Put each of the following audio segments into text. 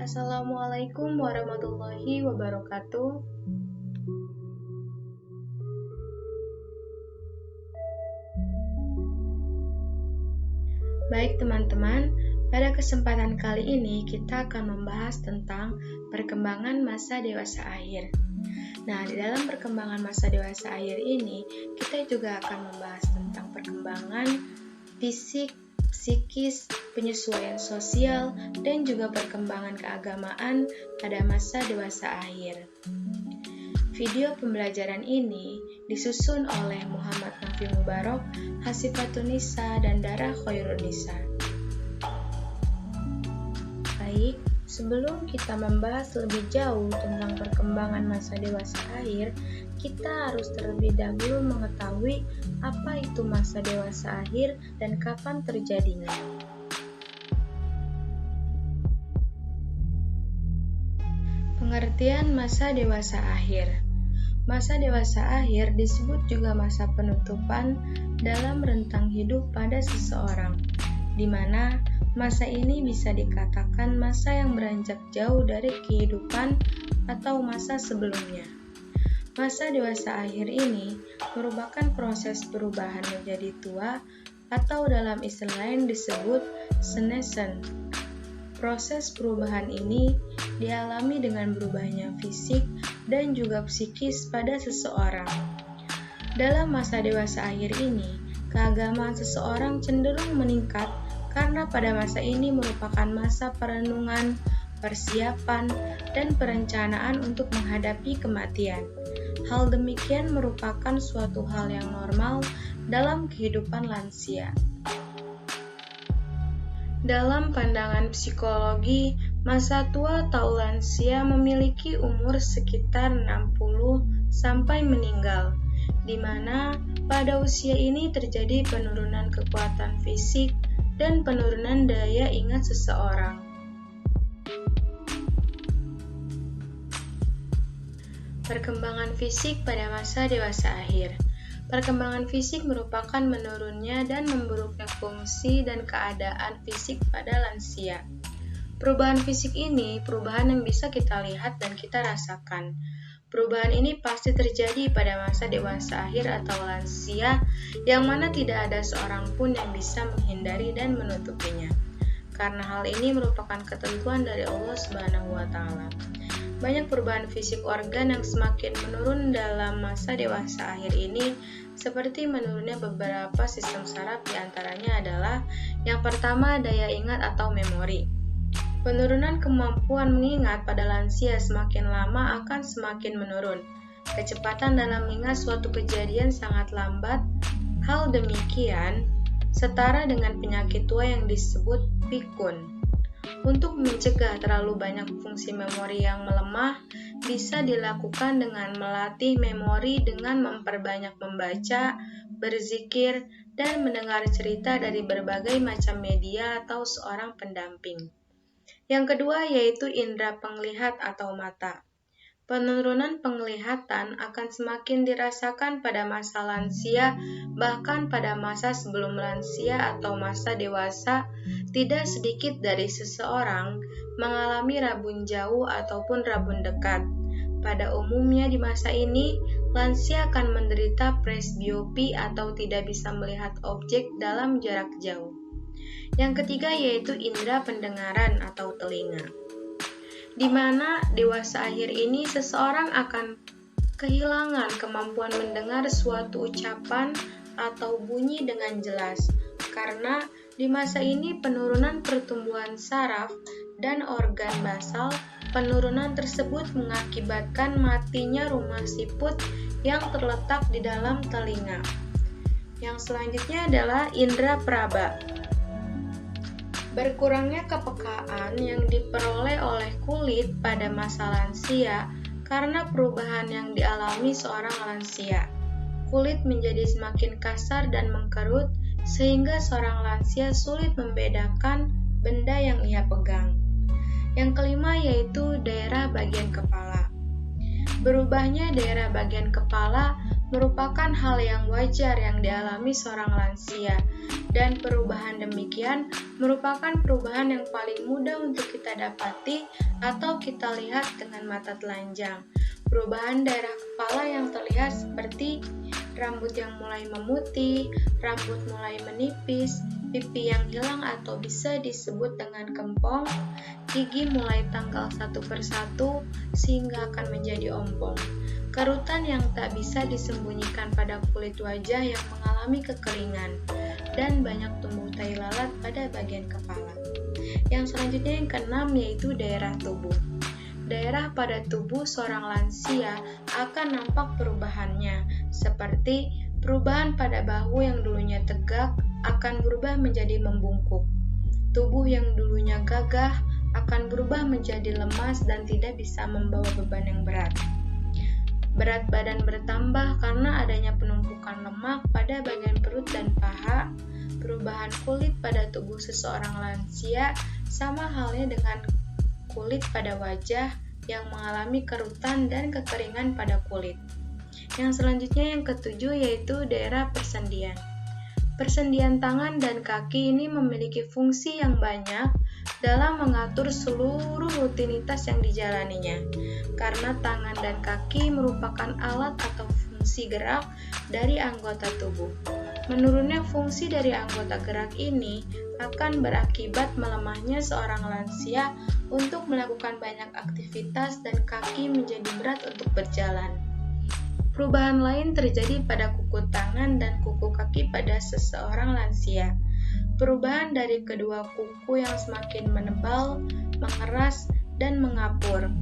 Assalamualaikum warahmatullahi wabarakatuh. Baik teman-teman, pada kesempatan kali ini kita akan membahas tentang perkembangan masa dewasa akhir. Nah, di dalam perkembangan masa dewasa akhir ini, kita juga akan membahas tentang perkembangan fisik, psikis, penyesuaian sosial, dan juga perkembangan keagamaan pada masa dewasa akhir. Video pembelajaran ini disusun oleh Muhammad Nafi Mubarok, Hasifatunisa, dan Dara Khairunisa. Baik, sebelum kita membahas lebih jauh tentang perkembangan masa dewasa akhir, kita harus terlebih dahulu mengetahui apa itu masa dewasa akhir dan kapan terjadinya. Pengertian masa dewasa akhir. Masa dewasa akhir disebut juga masa penutupan dalam rentang hidup pada seseorang, di mana masa ini bisa dikatakan masa yang beranjak jauh dari kehidupan atau masa sebelumnya. Masa dewasa akhir ini merupakan proses perubahan menjadi tua atau dalam istilah lain disebut senescence. Proses perubahan ini dialami dengan berubahnya fisik dan juga psikis pada seseorang. Dalam masa dewasa akhir ini, keagamaan seseorang cenderung meningkat karena pada masa ini merupakan masa perenungan, persiapan, dan perencanaan untuk menghadapi kematian. Hal demikian merupakan suatu hal yang normal dalam kehidupan lansia. Dalam pandangan psikologi, masa tua atau lansia memiliki umur sekitar 60 sampai meninggal, di mana pada usia ini terjadi penurunan kekuatan fisik dan penurunan daya ingat seseorang. Perkembangan fisik pada masa dewasa akhir. Perkembangan fisik merupakan menurunnya dan memburuknya fungsi dan keadaan fisik pada lansia. Perubahan fisik ini perubahan yang bisa kita lihat dan kita rasakan. Perubahan ini pasti terjadi pada masa dewasa akhir atau lansia, yang mana tidak ada seorang pun yang bisa menghindari dan menutupinya. Karena hal ini merupakan ketentuan dari Allah Subhanahu wa Ta'ala. Banyak perubahan fisik organ yang semakin menurun dalam masa dewasa akhir ini, seperti menurunnya beberapa sistem saraf, diantaranya adalah yang pertama daya ingat atau memori. Penurunan kemampuan mengingat pada lansia semakin lama akan semakin menurun. Kecepatan dalam mengingat suatu kejadian sangat lambat. Hal demikian setara dengan penyakit tua yang disebut pikun. Untuk mencegah terlalu banyak fungsi memori yang melemah, bisa dilakukan dengan melatih memori dengan memperbanyak membaca, berzikir, dan mendengar cerita dari berbagai macam media atau seorang pendamping. Yang kedua yaitu indera penglihat atau mata. Penurunan penglihatan akan semakin dirasakan pada masa lansia, bahkan pada masa sebelum lansia atau masa dewasa. Tidak sedikit dari seseorang mengalami rabun jauh ataupun rabun dekat. Pada umumnya di masa ini, lansia akan menderita presbiopi atau tidak bisa melihat objek dalam jarak jauh. Yang ketiga yaitu indera pendengaran atau telinga, di mana dewasa akhir ini seseorang akan kehilangan kemampuan mendengar suatu ucapan atau bunyi dengan jelas, karena di masa ini penurunan pertumbuhan saraf dan organ basal. Penurunan tersebut mengakibatkan matinya rumah siput yang terletak di dalam telinga. Yang selanjutnya adalah indera peraba. Berkurangnya kepekaan yang diperoleh oleh kulit pada masa lansia karena perubahan yang dialami seorang lansia. Kulit menjadi semakin kasar dan mengkerut, sehingga seorang lansia sulit membedakan benda yang ia pegang. Yang kelima yaitu daerah bagian kepala. Berubahnya daerah bagian kepala merupakan hal yang wajar yang dialami seorang lansia, dan perubahan demikian merupakan perubahan yang paling mudah untuk kita dapati atau kita lihat dengan mata telanjang. Perubahan daerah kepala yang terlihat seperti rambut yang mulai memutih, rambut mulai menipis, pipi yang hilang atau bisa disebut dengan kempong, gigi mulai tanggal satu persatu sehingga akan menjadi ompong, kerutan yang tak bisa disembunyikan pada kulit wajah yang mengalami kekeringan, dan banyak tumbuh tai lalat pada bagian kepala. Yang selanjutnya yang keenam yaitu daerah tubuh. Daerah pada tubuh seorang lansia akan nampak perubahannya, seperti perubahan pada bahu yang dulunya tegak akan berubah menjadi membungkuk. Tubuh yang dulunya gagah akan berubah menjadi lemas dan tidak bisa membawa beban yang berat. Berat badan bertambah karena adanya penumpukan lemak pada bagian perut dan paha. Perubahan kulit pada tubuh seseorang lansia sama halnya dengan kulit pada wajah yang mengalami kerutan dan kekeringan pada kulit. Yang selanjutnya yang ketujuh yaitu daerah persendian. Persendian tangan dan kaki ini memiliki fungsi yang banyak dalam mengatur seluruh rutinitas yang dijalaninya. Karena tangan dan kaki merupakan alat atau fungsi gerak dari anggota tubuh. Menurunnya fungsi dari anggota gerak ini akan berakibat melemahnya seorang lansia untuk melakukan banyak aktivitas dan kaki menjadi berat untuk berjalan. Perubahan lain terjadi pada kuku tangan dan kuku kaki pada seseorang lansia. Perubahan dari kedua kuku yang semakin menebal, mengeras, dan mengapur.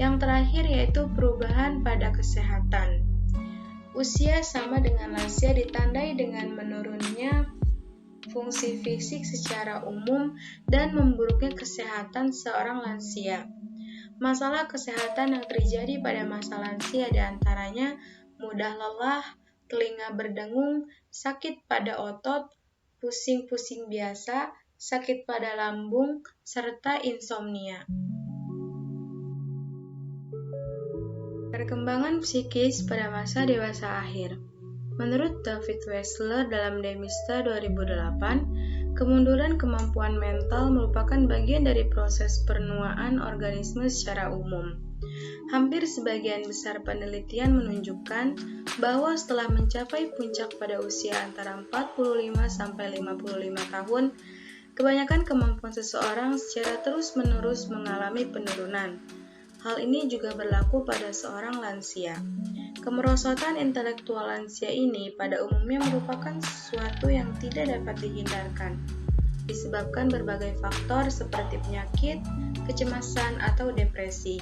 Yang terakhir yaitu perubahan pada kesehatan. Usia sama dengan lansia ditandai dengan menurunnya fungsi fisik secara umum dan memburuknya kesehatan seorang lansia. Masalah kesehatan yang terjadi pada masa lansia diantaranya mudah lelah, telinga berdengung, sakit pada otot, pusing-pusing biasa, sakit pada lambung, serta insomnia. Perkembangan psikis pada masa dewasa akhir. Menurut David Wessler dalam Demister 2008, kemunduran kemampuan mental merupakan bagian dari proses penuaan organisme secara umum. Hampir sebagian besar penelitian menunjukkan bahwa setelah mencapai puncak pada usia antara 45 sampai 55 tahun, kebanyakan kemampuan seseorang secara terus-menerus mengalami penurunan. Hal ini juga berlaku pada seorang lansia. Kemerosotan intelektual lansia ini pada umumnya merupakan sesuatu yang tidak dapat dihindarkan, disebabkan berbagai faktor seperti penyakit, kecemasan, atau depresi.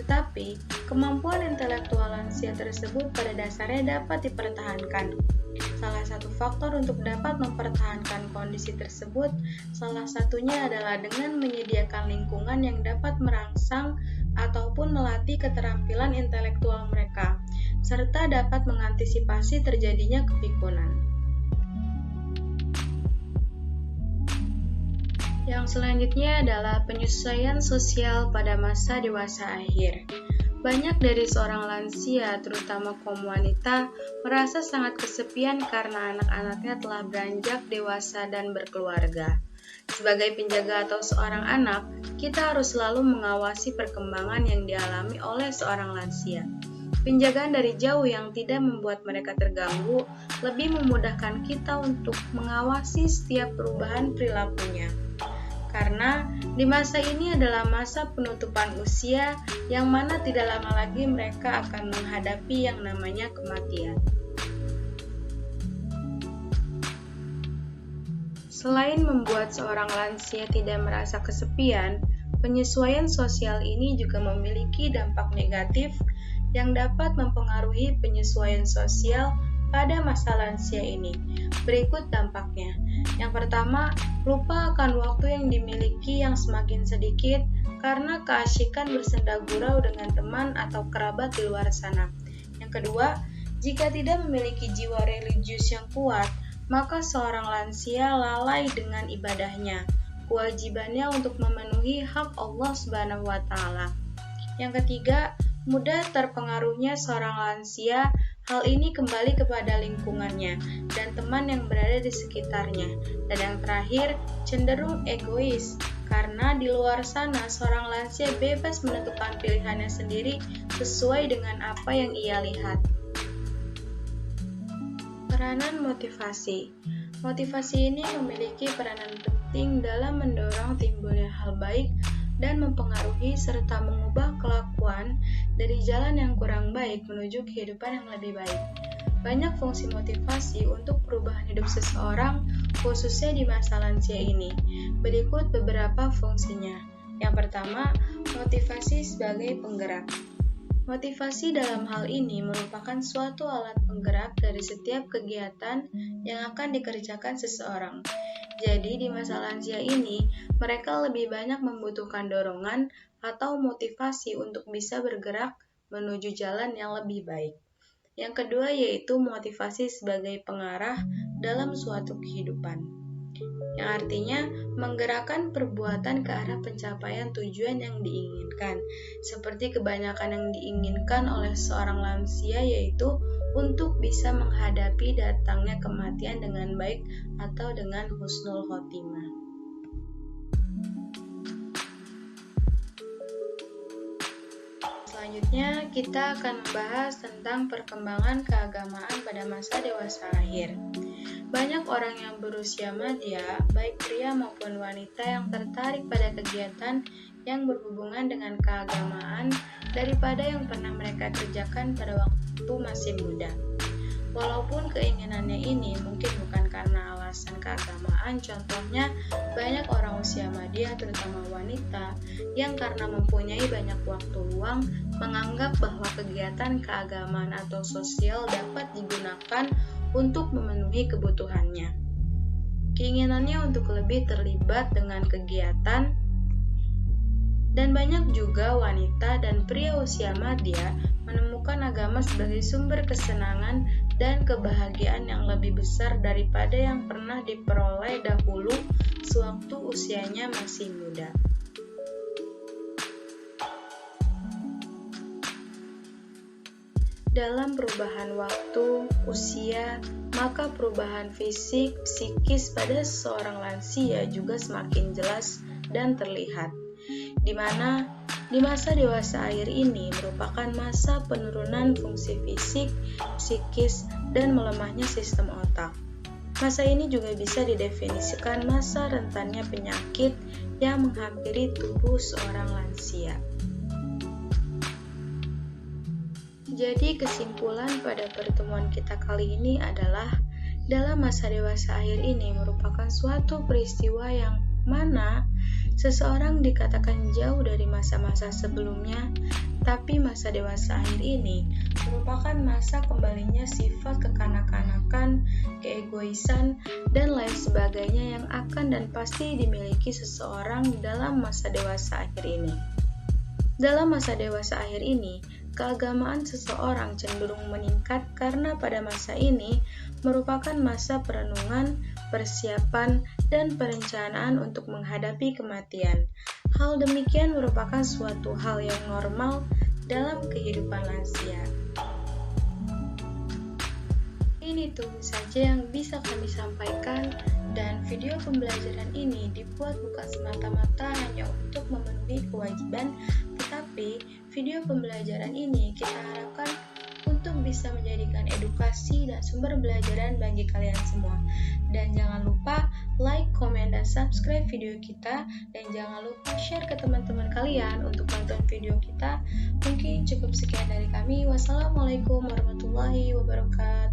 Tetapi, kemampuan intelektual lansia tersebut pada dasarnya dapat dipertahankan. Salah satu faktor untuk dapat mempertahankan kondisi tersebut, salah satunya adalah dengan menyediakan lingkungan yang dapat merangsang ataupun melatih keterampilan intelektual mereka, serta dapat mengantisipasi terjadinya kepikunan. Yang selanjutnya adalah penyesuaian sosial pada masa dewasa akhir. Banyak dari seorang lansia, terutama kaum wanita, merasa sangat kesepian karena anak-anaknya telah beranjak dewasa dan berkeluarga. Sebagai penjaga atau seorang anak, kita harus selalu mengawasi perkembangan yang dialami oleh seorang lansia. Penjagaan dari jauh yang tidak membuat mereka terganggu lebih memudahkan kita untuk mengawasi setiap perubahan perilakunya. Karena di masa ini adalah masa penutupan usia yang mana tidak lama lagi mereka akan menghadapi yang namanya kematian. Selain membuat seorang lansia tidak merasa kesepian, penyesuaian sosial ini juga memiliki dampak negatif yang dapat mempengaruhi penyesuaian sosial pada masa lansia ini. Berikut dampaknya. Yang pertama, lupa akan waktu yang dimiliki yang semakin sedikit karena keasyikan bersenda gurau dengan teman atau kerabat di luar sana. Yang kedua, jika tidak memiliki jiwa religius yang kuat, maka seorang lansia lalai dengan ibadahnya, kewajibannya untuk memenuhi hak Allah Subhanahu wa Ta'ala. Yang ketiga, mudah terpengaruhnya seorang lansia Hal ini kembali kepada lingkungannya dan teman yang berada di sekitarnya. Dan yang terakhir, cenderung egois, karena di luar sana seorang lansia bebas menentukan pilihannya sendiri sesuai dengan apa yang ia lihat. Peranan motivasi. Motivasi ini memiliki peranan penting dalam mendorong timbulnya hal baik dan mempengaruhi serta mengubah kelakuan dari jalan yang kurang baik menuju kehidupan yang lebih baik. Banyak fungsi motivasi untuk perubahan hidup seseorang, khususnya di masa lansia ini. Berikut beberapa fungsinya. Yang pertama, motivasi sebagai penggerak. Motivasi dalam hal ini merupakan suatu alat penggerak dari setiap kegiatan yang akan dikerjakan seseorang. Jadi di masa lansia ini, mereka lebih banyak membutuhkan dorongan atau motivasi untuk bisa bergerak menuju jalan yang lebih baik. Yang kedua yaitu motivasi sebagai pengarah dalam suatu kehidupan, yang artinya menggerakkan perbuatan ke arah pencapaian tujuan yang diinginkan. Seperti kebanyakan yang diinginkan oleh seorang lansia yaitu untuk bisa menghadapi datangnya kematian dengan baik atau dengan husnul khotimah. Selanjutnya, kita akan membahas tentang perkembangan keagamaan pada masa dewasa akhir. Banyak orang yang berusia madya, baik pria maupun wanita, yang tertarik pada kegiatan yang berhubungan dengan keagamaan daripada yang pernah mereka kerjakan pada waktu masih muda. Walaupun keinginannya ini mungkin bukan karena alasan keagamaan, contohnya banyak orang usia madya, terutama wanita, yang karena mempunyai banyak waktu luang, menganggap bahwa kegiatan keagamaan atau sosial dapat digunakan untuk memenuhi kebutuhannya. Keinginannya untuk lebih terlibat dengan kegiatan, dan banyak juga wanita dan pria usia madya menemukan agama sebagai sumber kesenangan dan kebahagiaan yang lebih besar daripada yang pernah diperoleh dahulu sewaktu usianya masih muda. Dalam perubahan waktu, usia, maka perubahan fisik, psikis pada seorang lansia juga semakin jelas dan terlihat, di mana di masa dewasa akhir ini merupakan masa penurunan fungsi fisik, psikis, dan melemahnya sistem otak. Masa ini juga bisa didefinisikan masa rentannya penyakit yang menghampiri tubuh seorang lansia. Jadi kesimpulan pada pertemuan kita kali ini adalah dalam masa dewasa akhir ini merupakan suatu peristiwa yang mana seseorang dikatakan jauh dari masa-masa sebelumnya, tapi masa dewasa akhir ini merupakan masa kembalinya sifat kekanak-kanakan, keegoisan, dan lain sebagainya yang akan dan pasti dimiliki seseorang dalam masa dewasa akhir ini. Dalam masa dewasa akhir ini, keagamaan seseorang cenderung meningkat karena pada masa ini merupakan masa perenungan, persiapan, dan perencanaan untuk menghadapi kematian. Hal demikian merupakan suatu hal yang normal dalam kehidupan lansia. Ini tunggu saja yang bisa kami sampaikan, dan video pembelajaran ini dibuat bukan semata-mata hanya untuk memenuhi kewajiban, tetapi video pembelajaran ini kita harapkan untuk bisa menjadikan edukasi dan sumber belajaran bagi kalian semua. Dan jangan lupa like, komen, dan subscribe video kita, dan jangan lupa share ke teman-teman kalian untuk nonton video kita. Mungkin cukup sekian dari kami. Wassalamualaikum warahmatullahi wabarakatuh.